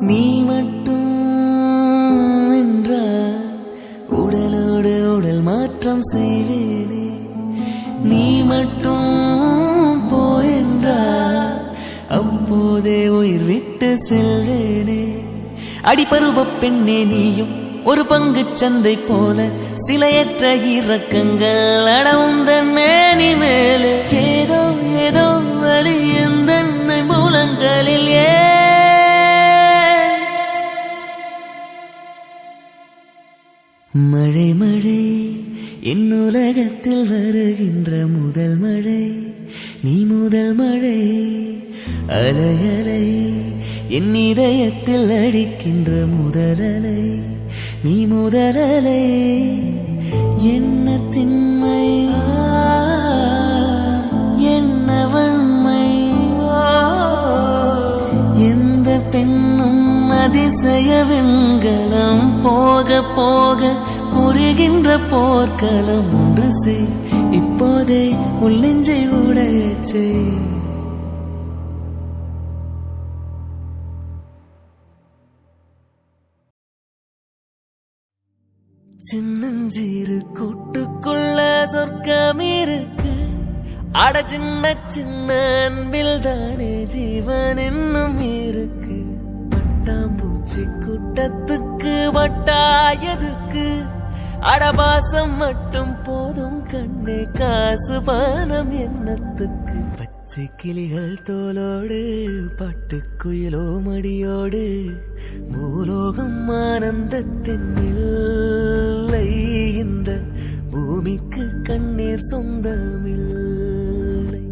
நீ மட்டும் என்றால் உடலோடு உடல் மாற்றம் செய்வேனே. நீ மட்டும் போயென்றால் அப்போதே உயிர் விட்டு செல்வேனே. அடிபருவ பெண்ணே நீயும் ஒரு பங்கு சந்தை போல சிலையற்ற இறக்கங்கள் அடவுந்தன் மேனி மேலே. ஏதோ ஏதோ வலி எந்த மூலங்களில் மழை மழை என் உலகத்தில் வருகின்ற முதல் மழை நீ. முதல் மழை அலை அலை என் இதயத்தில் அடிக்கின்ற முதல் அலை நீ. முதல் அலை என்ன திண்மை என்ன வன்மை. எந்த பெண்ணும் அதிசய வெண்கலம் போக போக புரிகின்ற போர்க்களம். ஒன்று செய் இப்போதே உள்ளெஞ்சை உடையச்சே. சின்னஞ்சீரு கூட்டுக்குள்ள சொர்க்கம் இருக்கு. அட சின்ன சின்ன அன்பில் தானே ஜீவன் என்னும் இருக்கு. பட்டாம்பூச்சி கூட்டத்துக்கு வட்டாயதுக்கு அடபாசம் மட்டும் போதும் கண்ணே. காசு பானம் எண்ணத்துக்கு பச்சை கிளிகள் தோலோடு பட்டுக்குயிலோ மடியோடு பூலோகம் ஆனந்தத்தின் இல்லை. இந்த பூமிக்கு கண்ணீர் சொந்தமில்லை.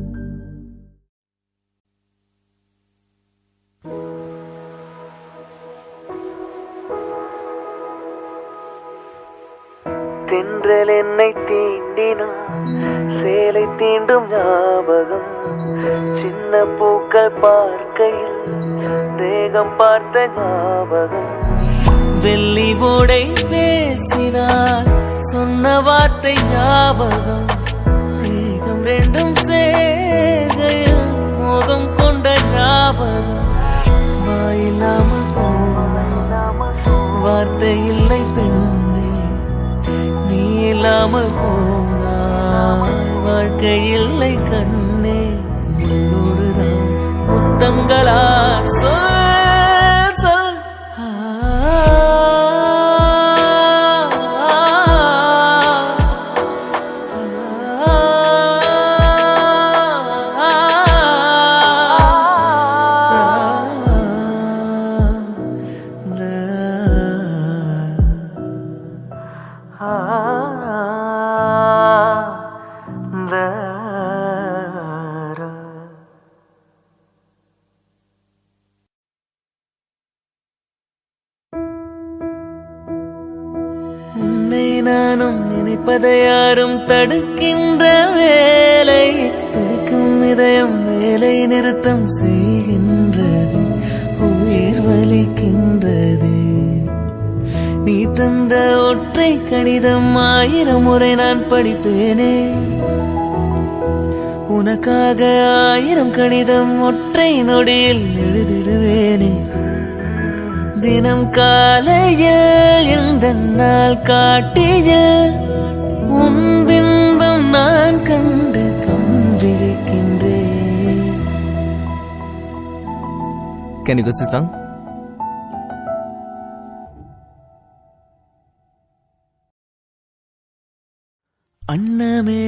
தென்றல் என்னை தீண்டினான் சேலை தீண்டும் ஞாபகம். சின்ன பூக்கள் பார்க்கையில் தேகம் பார்த்த ஞாபகம். வெள்ளி ஓடை பேசினார் சொன்ன வார்த்தை ஞாபகம். தேகம் ரெண்டும் சேர்கையில் மோகம் கொண்ட ஞாபகம். வாயில்லாமல் போனான் வார்த்தை இல்லை பெண்ணே. நீ இல்லாமல் போனான் வாழ்க்கை இல்லை கண்ணே. முன்னோடுதான் முத்தங்களா சொல் சொல். உன்னை நானும் நினைப்பதை யாரும் தடுக்கின்ற வேலை. துடிக்கும் இதயம் வேலை நிறுத்தம் செய்கின்றது. உயிர் வலிக்கின்றது. நீ தந்த ஒற்றை கடிதம் 1000 முறை நான் படிப்பேனே. உனக்காக 1000 கடிதம் ஒற்றை நொடியில் எழுதிடுவேனே. தினம் காலையில் இந்த நாள் காட்டிய உன் பின்பம் நான் கண்டு கண் விழிக்கின்றேன். Can you go sing song? அன்னமே